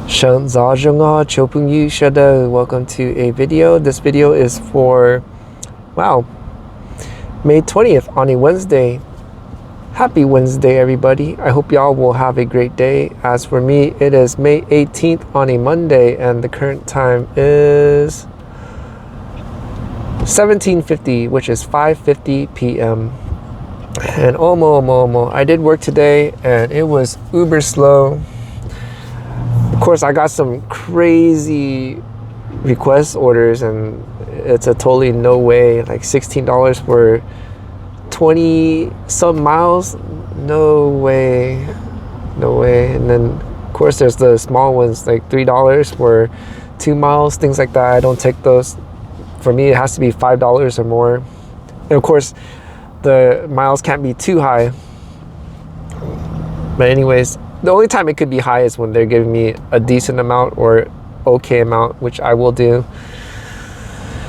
Welcome to a video. This video is for, wow, May 20th on a Wednesday. Happy Wednesday, everybody. I hope y'all will have a great day. As for me, it is May 18th on a Monday, and the current time is 17:50, which is 5:50 p.m. And I did work today, and it was uber slow. Of course, I got some crazy request orders, and it's a totally no way, like $16 for 20 some miles. No way. And then of course there's the small ones, like $3 for 2 miles, things like that. I don't take those. For me, it has to be $5 or more. And of course the miles can't be too high. But anyways, the only time it could be high is when they're giving me a decent amount or okay amount, which I will do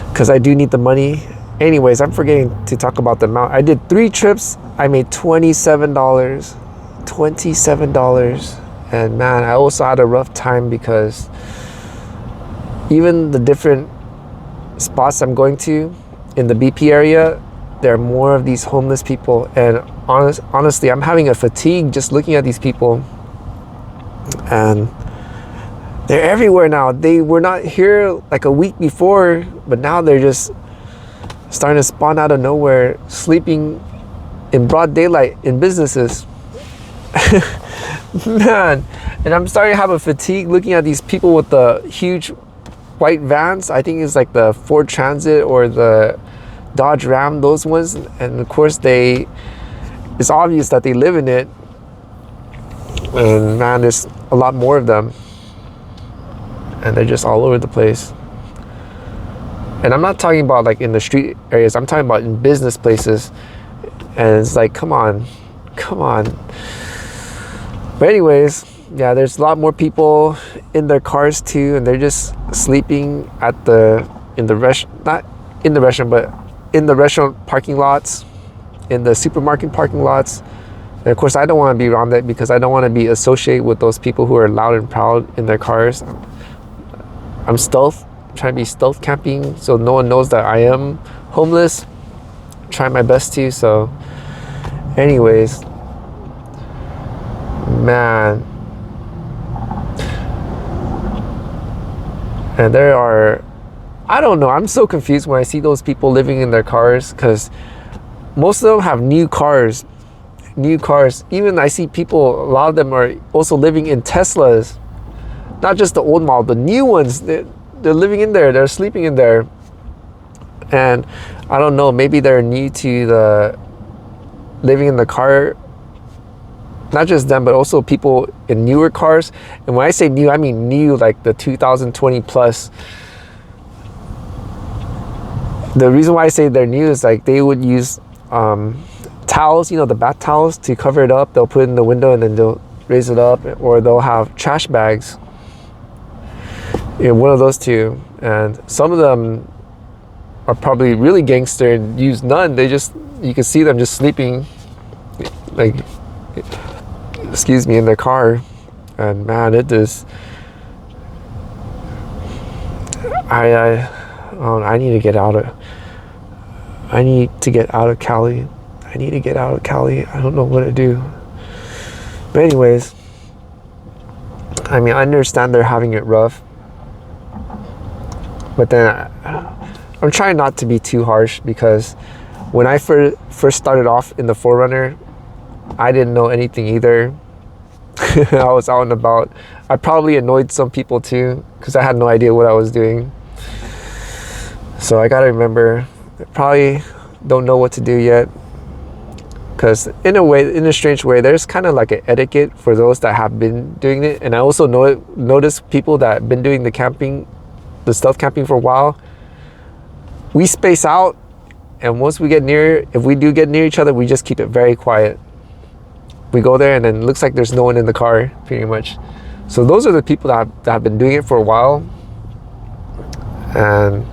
because I do need the money. Anyways, I'm forgetting to talk about the amount. I did 3 trips. I made $27. And man, I also had a rough time because even the different spots I'm going to in the BP area, there are more of these homeless people. And honestly, I'm having a fatigue just looking at these people. And they're everywhere now. They were not here like a week before, but now they're just starting to spawn out of nowhere, sleeping in broad daylight in businesses. Man, and I'm starting to have a fatigue looking at these people with the huge white vans. I think it's like the Ford Transit or the Dodge Ram, those ones. And of course it's obvious that they live in it. And man, there's a lot more of them, and they're just all over the place. And I'm not talking about like in the street areas, I'm talking about in business places. And it's like, come on. But anyways, yeah, there's a lot more people in their cars too, and they're just sleeping not in the restaurant parking lots, in the supermarket parking lots. And of course, I don't want to be around that because I don't want to be associated with those people who are loud and proud in their cars. I'm trying to be stealth camping so no one knows that I am homeless. I'm trying my best to. So anyways, man, and I don't know, I'm so confused when I see those people living in their cars, because most of them have new cars. Even I see people, a lot of them are also living in Teslas, not just the old model, the new ones. They're living in there, they're sleeping in there. And I don't know, maybe they're new to the living in the car. Not just them, but also people in newer cars. And when I say new, I mean new, like the 2020 plus. The reason why I say they're new is like they would use towels, the bath towels, to cover it up. They'll put it in the window and then they'll raise it up, or they'll have trash bags. One of those two. And some of them are probably really gangster and use none. You can see them just sleeping, like, in their car. And man, it is, I need to get out of Cali. I don't know what to do. But anyways, I mean, I understand they're having it rough, but then I'm trying not to be too harsh, because when I first started off in the 4Runner, I didn't know anything either. I was out and about. I probably annoyed some people too, because I had no idea what I was doing. So I gotta remember, I probably don't know what to do yet. Because in a strange way, there's kind of like an etiquette for those that have been doing it. And I also notice people that have been doing the stealth camping for a while. We space out, and once we get near, if we do get near each other, we just keep it very quiet. We go there and then it looks like there's no one in the car, pretty much. So those are the people that have been doing it for a while. And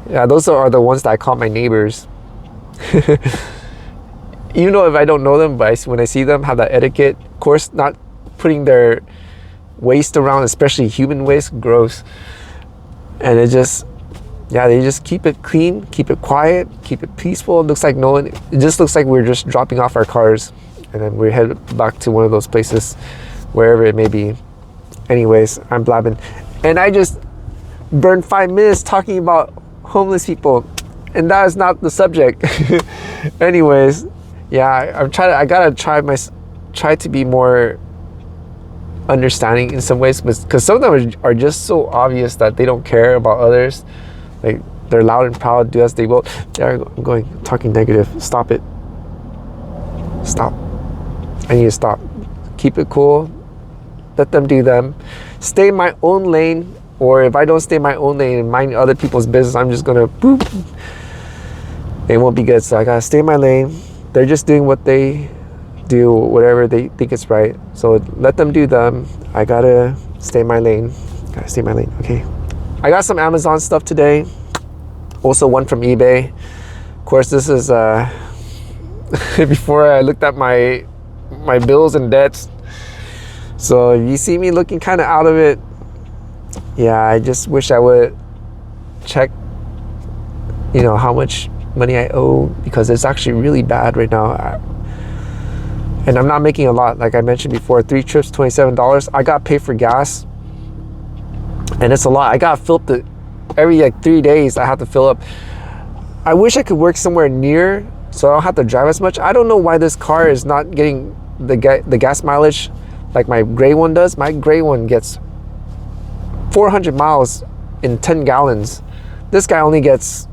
yeah, those are the ones that I call my neighbors. Even though if I don't know them, but when I see them have that etiquette, of course, not putting their waste around, especially human waste. Gross. And it just, yeah, they just keep it clean, keep it quiet, keep it peaceful. It looks like no one, it just looks like we're just dropping off our cars and then we head back to one of those places, wherever it may be. Anyways, I'm blabbing. And I just burned 5 minutes talking about homeless people, and that is not the subject. Anyways, yeah, I gotta try to be more understanding in some ways, because some of them are just so obvious that they don't care about others. Like, they're loud and proud, do as they will. They're talking negative. Stop it. Stop. I need to stop. Keep it cool. Let them do them. Stay in my own lane, or if I don't stay in my own lane and mind other people's business, I'm just gonna boop. It won't be good. So I gotta stay in my lane. They're just doing what they do, whatever they think is right. So let them do them. I gotta stay in my lane. Gotta stay in my lane. Okay. I got some Amazon stuff today. Also one from eBay. Of course, this is before I looked at my bills and debts. So if you see me looking kind of out of it, yeah, I just wish I would check, you know, how much money I owe, because it's actually really bad right now. And I'm not making a lot. Like I mentioned before, 3 trips, $27. I got paid for gas, and it's a lot. I got filled up every like 3 days. I have to fill up. I wish I could work somewhere near, so I don't have to drive as much. I don't know why this car is not getting the gas mileage like my gray one does. My gray one gets 400 miles in 10 gallons. This guy only gets,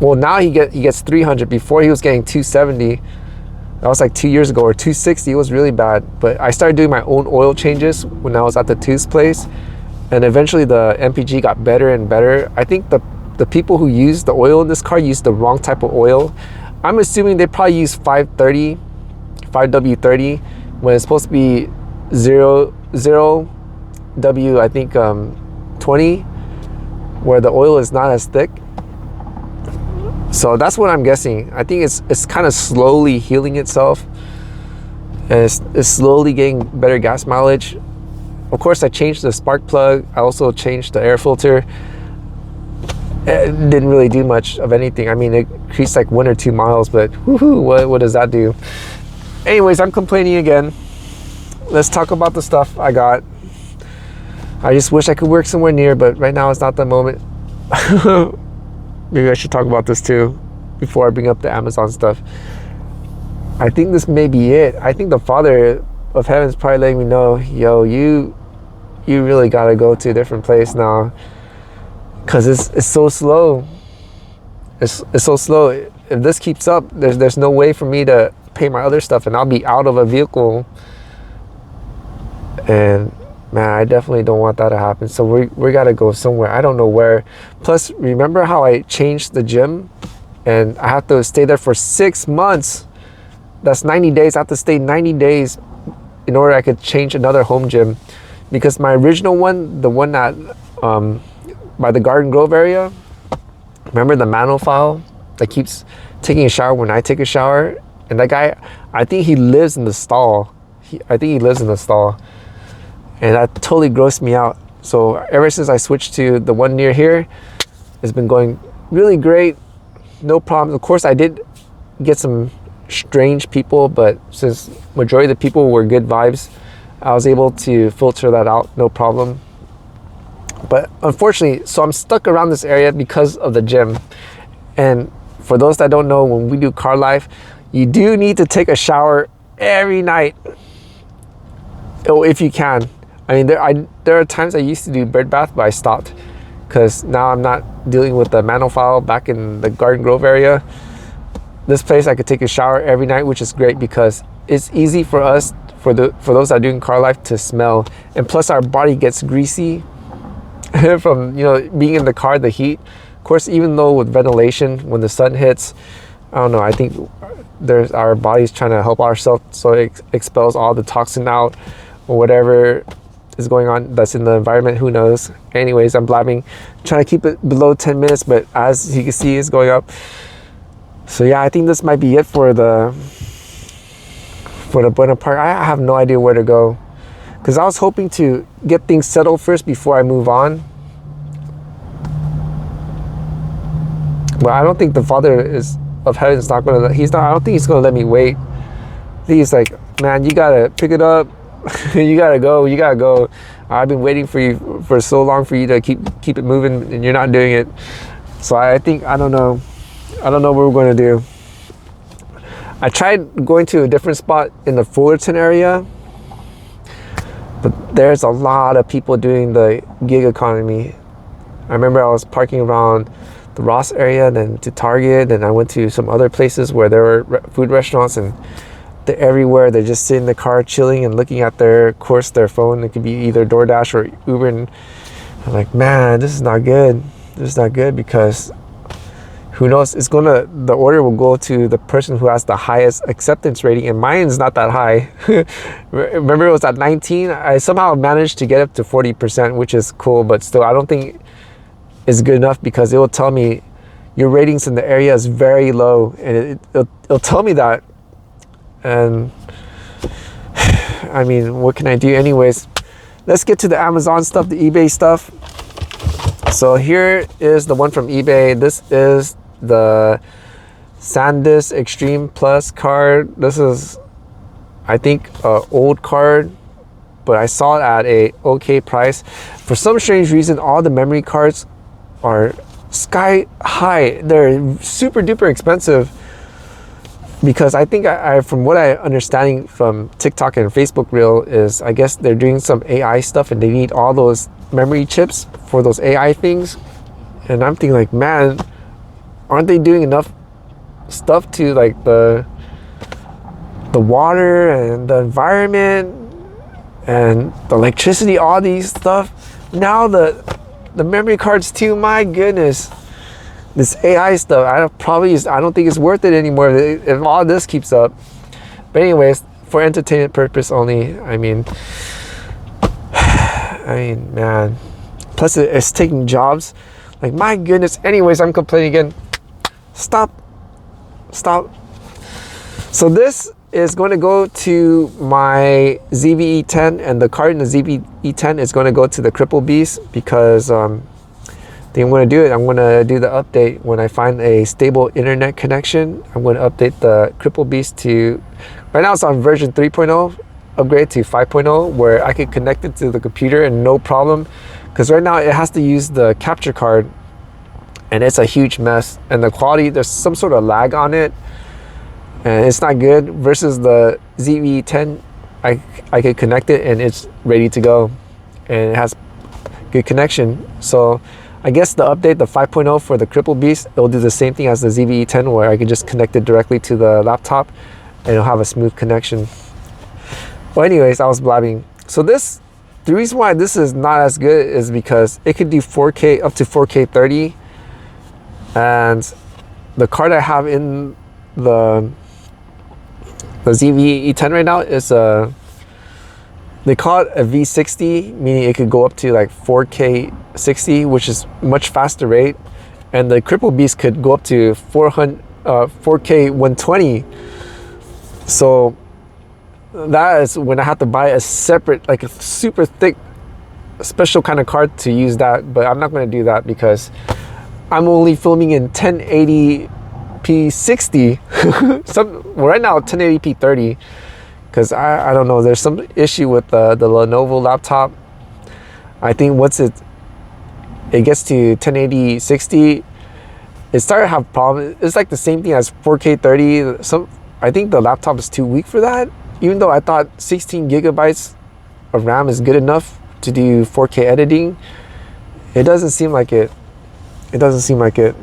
well, now he gets 300. Before he was getting 270. That was like 2 years ago, or 260. It was really bad. But I started doing my own oil changes when I was at the tooth place, and eventually the MPG got better and better. I think the people who used the oil in this car used the wrong type of oil. I'm assuming they probably use 530, 5W30, when it's supposed to be 0W, I think 20, where the oil is not as thick. So that's what I'm guessing. I think it's kind of slowly healing itself, and it's slowly getting better gas mileage. Of course, I changed the spark plug. I also changed the air filter. It didn't really do much of anything. I mean, it increased like 1 or 2 miles, but woohoo, what does that do? Anyways, I'm complaining again. Let's talk about the stuff I got. I just wish I could work somewhere near, but right now it's not the moment. Maybe I should talk about this too before I bring up the Amazon stuff. I think this may be it. I think the Father of Heaven is probably letting me know, yo, you really gotta go to a different place now, because it's so slow. It's so slow. If this keeps up, there's no way for me to pay my other stuff, and I'll be out of a vehicle. And man, I definitely don't want that to happen. So we gotta go somewhere. I don't know where. Plus, remember how I changed the gym and I have to stay there for 6 months? That's 90 days. I have to stay 90 days in order I could change another home gym, because my original one, the one that by the Garden Grove area, remember the manophile that keeps taking a shower when I take a shower? And that guy, I think he lives in the stall. I think he lives in the stall. And that totally grossed me out. So ever since I switched to the one near here, it's been going really great. No problems. Of course, I did get some strange people, but since majority of the people were good vibes, I was able to filter that out, no problem. But unfortunately, so I'm stuck around this area because of the gym. And for those that don't know, when we do car life, you do need to take a shower every night. Oh, if you can. I mean, there are times I used to do bird bath, but I stopped because now I'm not dealing with the manophile back in the Garden Grove area. This place I could take a shower every night, which is great because it's easy for us, for those that are doing car life, to smell. And plus our body gets greasy from, you know, being in the car, the heat. Of course, even though with ventilation, when the sun hits, I don't know, I think our body's trying to help ourselves, so it expels all the toxin out or whatever is going on that's in the environment. Who knows? Anyways, I'm blabbing, trying to keep it below 10 minutes, but as you can see, it's going up. So yeah, I think this might be it for the Buena Park. I have no idea where to go. because I was hoping to get things settled first before I move on. But I don't think the Father of heaven is not gonna. I don't think he's gonna let me wait. He's like, man, you gotta pick it up. You gotta go. You gotta go. I've been waiting for you for so long for you to keep it moving, and you're not doing it. So I think I don't know what we're going to do. I tried going to a different spot in the Fullerton area, but there's a lot of people doing the gig economy. I remember I was parking around the Ross area, then to Target, and I went to some other places where there were food restaurants, and they're everywhere. They're just sitting in the car chilling and looking at their phone. It could be either DoorDash or Uber, and I'm like, man, this is not good. This is not good, because who knows, the order will go to the person who has the highest acceptance rating, and mine's not that high. Remember, it was at 19. I somehow managed to get up to 40%, which is cool, but still I don't think it's good enough, because it will tell me your ratings in the area is very low, and it'll tell me that. And I mean, what can I do? Anyways, let's get to the Amazon stuff, the eBay stuff. So here is the one from eBay. This is the SanDisk Extreme Plus card. This is, I think, an old card, but I saw it at a okay price. For some strange reason, all the memory cards are sky high. They're super duper expensive, because I think from what I'm understanding from TikTok and Facebook Reel is, I guess they're doing some AI stuff, and they need all those memory chips for those AI things. And I'm thinking like, man, aren't they doing enough stuff to like the water and the environment and the electricity, all these stuff? Now the memory cards too, my goodness. This AI stuff, I don't think it's worth it anymore if all this keeps up. But anyways, for entertainment purpose only, I mean, man. Plus, it's taking jobs. Like, my goodness. Anyways, I'm complaining again. Stop. So this is going to go to my ZV-E10, and the card in the ZV-E10 is going to go to the Cripple Beast, because I think I'm going to do it. I'm going to do the update when I find a stable internet connection. I'm going to update the Cripple Beast to, right now it's on version 3.0, upgrade to 5.0, where I can connect it to the computer and no problem. Because right now it has to use the capture card, and it's a huge mess. And the quality, there's some sort of lag on it, and it's not good. Versus the ZV-10, I could connect it and it's ready to go, and it has good connection. So I guess the update, the 5.0 for the Cripple Beast, it'll do the same thing as the ZV-E10, where I can just connect it directly to the laptop and it'll have a smooth connection. Well, anyways, I was blabbing. So the reason why this is not as good is because it could do 4K, up to 4K 30. And the card I have in the ZV-E10 right now is they call it a V60, meaning it could go up to like 4K 60, which is much faster rate. And the Cripple Beast could go up to 4K 120. So that is when I have to buy a separate, like a super thick, special kind of card to use that. But I'm not going to do that, because I'm only filming in 1080p 60. Right now 1080p 30. Because I don't know, there's some issue with the Lenovo laptop. I think once it gets to 1080 60, it started to have problems. It's like the same thing as 4K 30. I think the laptop is too weak for that. Even though I thought 16 gigabytes of RAM is good enough to do 4K editing, it doesn't seem like it. It doesn't seem like it.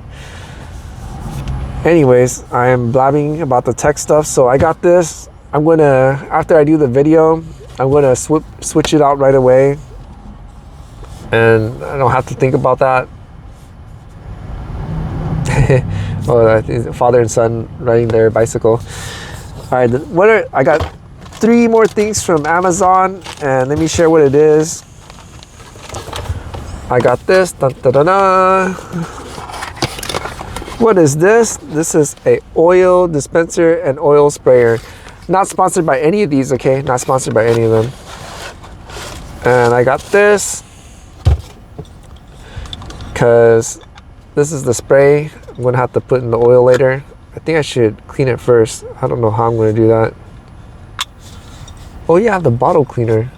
Anyways, I am blabbing about the tech stuff. So I got this. I'm gonna, after I do the video, I'm gonna switch it out right away, and I don't have to think about that. Well, I think father and son riding their bicycle. All right, I got 3 more things from Amazon, and let me share what it is. I got this. Dun, dun, dun, dun. What is this? This is a oil dispenser and oil sprayer. Not sponsored by any of these, okay? Not sponsored by any of them. And I got this because this is the spray I'm gonna have to put in the oil later. I think I should clean it first. I don't know how I'm gonna do that. Oh yeah, I have the bottle cleaner.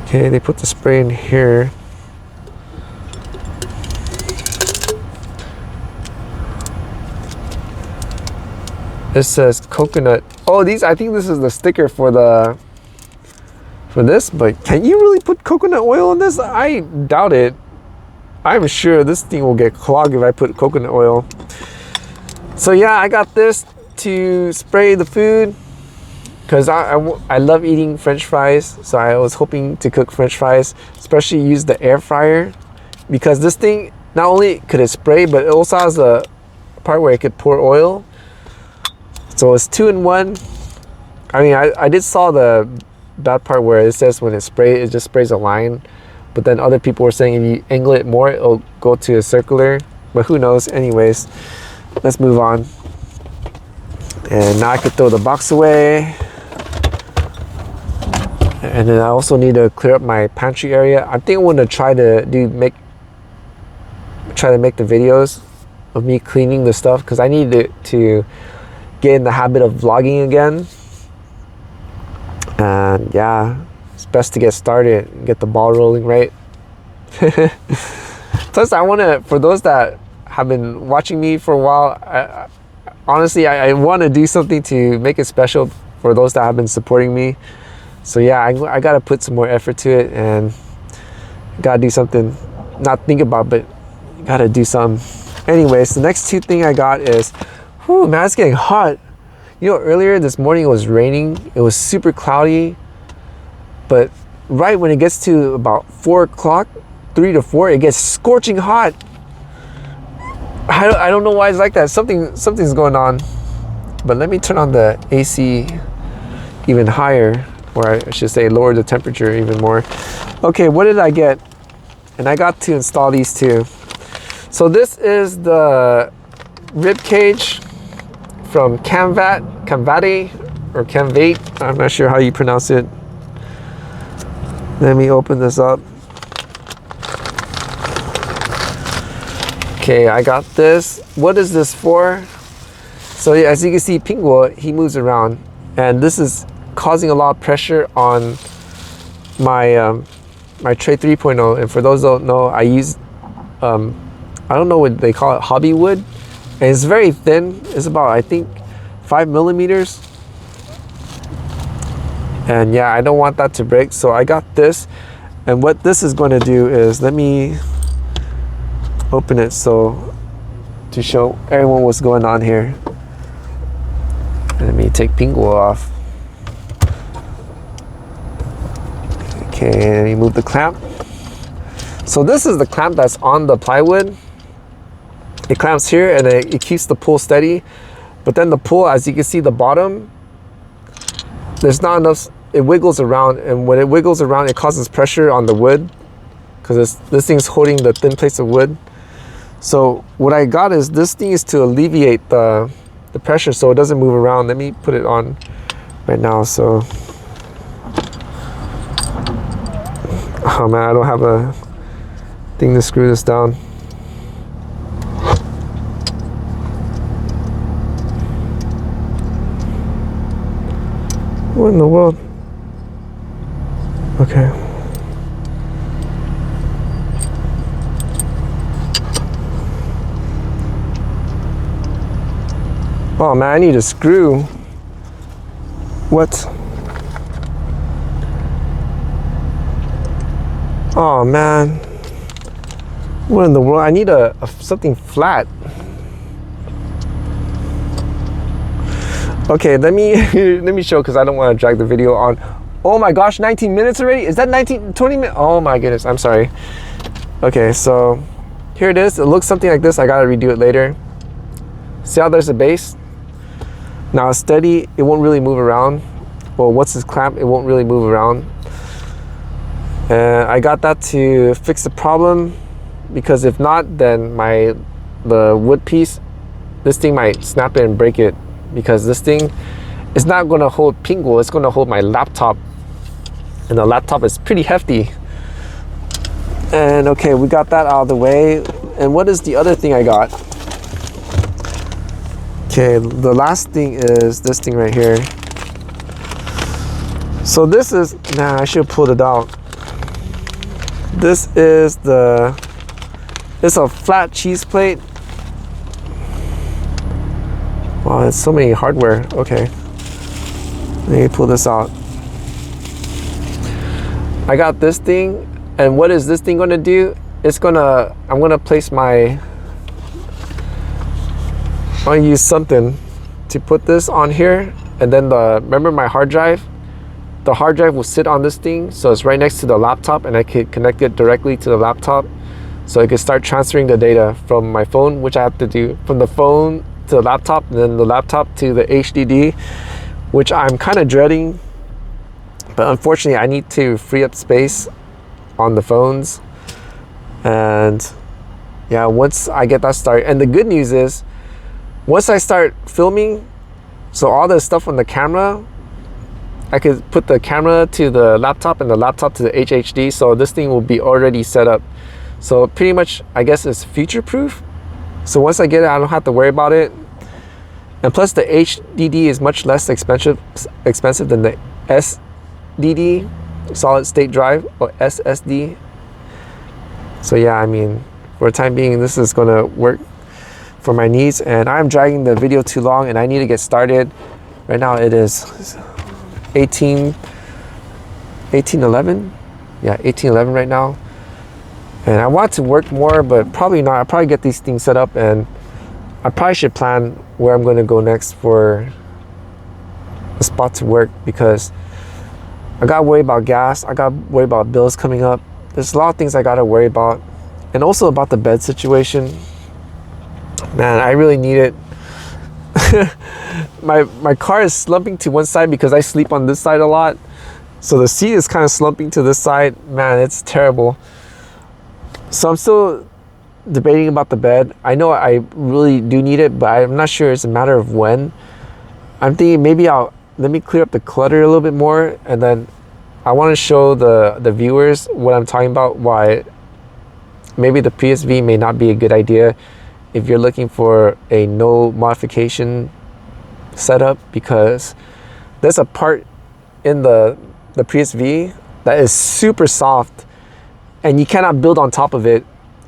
Okay, they put the spray in here. It says coconut. Oh, I think this is the sticker for this, but can you really put coconut oil in this? I doubt it. I'm sure this thing will get clogged if I put coconut oil. So yeah, I got this to spray the food because I love eating French fries. So I was hoping to cook French fries, especially use the air fryer, because this thing, not only could it spray, but it also has a part where it could pour oil. So it's 2-in-1. I mean, I did saw the bad part where it says when it just sprays a line. But then other people were saying if you angle it more, it'll go to a circular. But who knows? Anyways, let's move on. And now I could throw the box away. And then I also need to clear up my pantry area. I think I'm gonna try to make the videos of me cleaning the stuff, because I need to get in the habit of vlogging again. And yeah, it's best to get started and get the ball rolling, right? Plus, I want to, for those that have been watching me for a while, honestly, I want to do something to make it special for those that have been supporting me. So yeah, I got to put some more effort to it, and got to do something, not think about, but got to do something. Anyways, the next two thing I got is, whew, man, it's getting hot. You know, earlier this morning it was raining. It was super cloudy, but right when it gets to about 4 o'clock, 3 to 4, it gets scorching hot. I don't know why it's like that. Something's going on. But let me turn on the AC even higher, or I should say lower the temperature even more. Okay, what did I get? And I got to install these two. So this is the rib cage from Camvate or Camvate. I'm not sure how you pronounce it. Let me open this up. Okay, I got this. What is this for? So yeah, as you can see, Pinguo, he moves around, and this is causing a lot of pressure on my my tray 3.0. And for those who don't know, I use I don't know what they call it, hobby wood, and it's very thin. It's about, I think, 5 millimeters. And yeah, I don't want that to break, so I got this. And what this is going to do is, let me open it so to show everyone what's going on here. Let me take Pinguo off. Okay, let me move the clamp. So this is the clamp that's on the plywood. It clamps here, and it keeps the pull steady. But then the pull, as you can see, the bottom, there's not enough. It wiggles around, and when it wiggles around, it causes pressure on the wood, because this thing's holding the thin plates of wood. So what I got is, this thing is to alleviate the pressure so it doesn't move around. Let me put it on right now. So, oh man, I don't have a thing to screw this down. What in the world? Okay. Oh man, I need a screw. What? Oh man. What in the world? I need something flat. Okay, let me show, because I don't want to drag the video on. Oh my gosh, 19 minutes already? Is that 20 minutes? Oh my goodness, I'm sorry. Okay, so here it is. It looks something like this. I gotta redo it later. See how there's a base? Now it's steady, it won't really move around. Well, once it's clamped, it won't really move around. And I got that to fix the problem, because if not, then the wood piece, this thing might snap it and break it, because this thing is not going to hold Pinguo, it's going to hold my laptop. and the laptop is pretty hefty. And okay, we got that out of the way. And what is the other thing I got? Okay, the last thing is this thing right here. So this is, I should have pulled it out. This is it's a flat cheese plate. Wow, there's so many hardware. Okay, let me pull this out. I got this thing, and what is this thing going to do? I'm gonna place I'll use something to put this on here, and then remember my hard drive? The hard drive will sit on this thing, so it's right next to the laptop, and I could connect it directly to the laptop, so I could start transferring the data from my phone, which I have to do from the phone to the laptop, and then the laptop to the HDD, which I'm kind of dreading, but unfortunately I need to free up space on the phones. And yeah, once I get that started, and the good news is once I start filming, so all the stuff on the camera, I could put the camera to the laptop and the laptop to the HDD, so this thing will be already set up. So pretty much, I guess it's future proof. So once I get it, I don't have to worry about it. And plus the HDD is much less expensive than the SDD, solid state drive, or SSD. So yeah, I mean, for the time being, this is gonna work for my needs. And I'm dragging the video too long, and I need to get started. Right now it is 18:11. Yeah, 18:11 right now. And I want to work more, but probably not. I'll probably get these things set up, and I probably should plan where I'm going to go next for a spot to work, because I got to worry about gas. I got to worry about bills coming up. There's a lot of things I got to worry about. And also about the bed situation. Man, I really need it. My car is slumping to one side because I sleep on this side a lot. So the seat is kind of slumping to this side. Man, it's terrible. So I'm still debating about the bed. I know I really do need it, but I'm not sure it's a matter of when. I'm thinking maybe let me clear up the clutter a little bit more, and then I want to show the viewers what I'm talking about, why maybe the PSV may not be a good idea if you're looking for a no modification setup, because there's a part in the PSV that is super soft and you cannot build on top of it.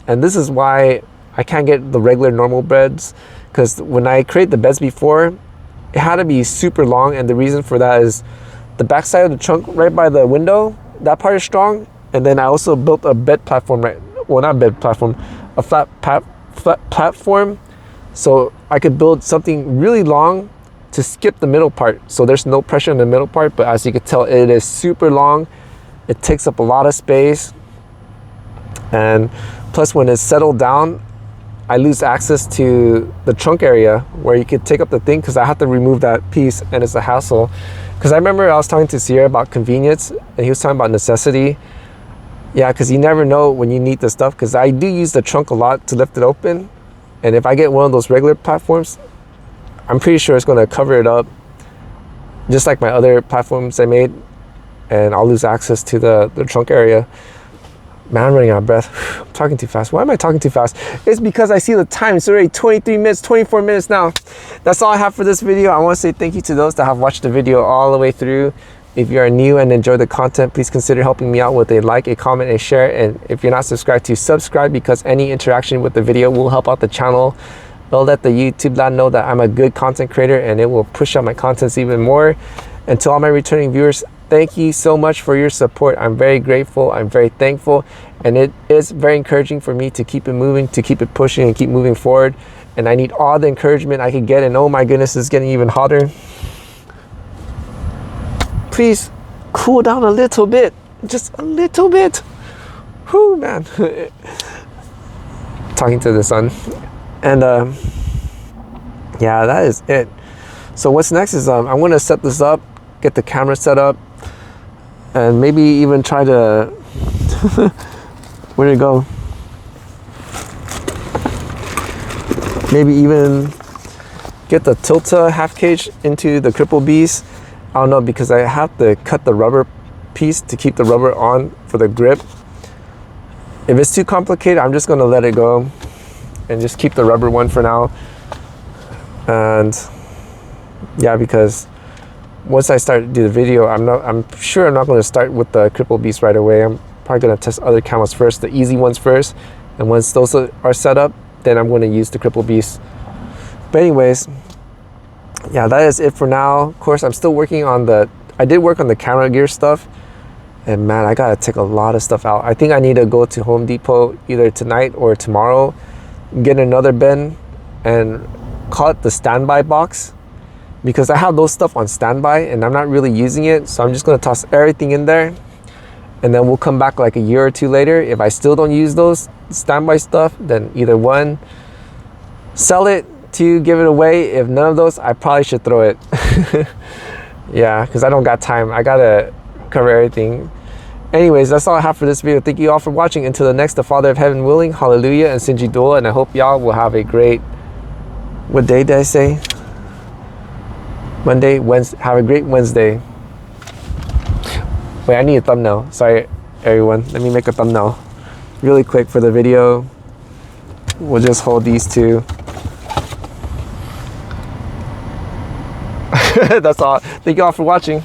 And this is why I can't get the regular normal beds, because when I create the beds before, it had to be super long, and the reason for that is the backside of the trunk right by the window, that part is strong. And then I also built a bed platform, not bed platform, a flat platform, so I could build something really long to skip the middle part, so there's no pressure in the middle part. But as you can tell, it is super long. It takes up a lot of space, and plus when it's settled down, I lose access to the trunk area where you could take up the thing, because I have to remove that piece, and it's a hassle. Because I remember I was talking to Sierra about convenience, and he was talking about necessity. Yeah, because you never know when you need the stuff, because I do use the trunk a lot to lift it open, and if I get one of those regular platforms, I'm pretty sure it's going to cover it up, just like my other platforms I made, and I'll lose access to the trunk area. Man, I'm running out of breath. I'm talking too fast. Why am I talking too fast? It's because I see the time. It's already 23 minutes, 24 minutes now. That's all I have for this video. I want to say thank you to those that have watched the video all the way through. If you are new and enjoy the content, please consider helping me out with a like, a comment, a share. And if you're not subscribed, to subscribe, because any interaction with the video will help out the channel. It'll let the YouTube lad know that I'm a good content creator, and it will push out my contents even more. And to all my returning viewers, thank you so much for your support. I'm very grateful. I'm very thankful. And it is very encouraging for me to keep it moving, to keep it pushing, and keep moving forward. And I need all the encouragement I can get. And oh my goodness, it's getting even hotter. Please cool down a little bit. Just a little bit. Whew, man. Talking to the sun. And yeah, that is it. So what's next is I'm going to set this up, get the camera set up, and maybe even try to where did it go? Maybe even get the Tilta half cage into the cripple bees. I don't know, because I have to cut the rubber piece to keep the rubber on for the grip. If it's too complicated, I'm just gonna let it go and just keep the rubber one for now. And yeah, because once I start to do the video, I'm sure I'm not gonna start with the cripple beast right away. I'm probably gonna test other camos first, the easy ones first. And once those are set up, then I'm gonna use the cripple beast. But anyways, yeah, that is it for now. Of course, I'm still working on I did work on the camera gear stuff. And man, I gotta take a lot of stuff out. I think I need to go to Home Depot either tonight or tomorrow, get another bin and call it the standby box, because I have those stuff on standby and I'm not really using it. So I'm just gonna toss everything in there, and then we'll come back like a year or two later. If I still don't use those standby stuff, then either one, sell it, two, give it away. If none of those, I probably should throw it. Yeah, because I don't got time. I gotta cover everything. Anyways, that's all I have for this video. Thank you all for watching. Until the next, the Father of Heaven willing, hallelujah and Sinji Dua. And I hope y'all will have a great, what day did I say? Monday, Wednesday. Have a great Wednesday. Wait, I need a thumbnail. Sorry, everyone. Let me make a thumbnail really quick for the video. We'll just hold these two. That's all. Thank you all for watching.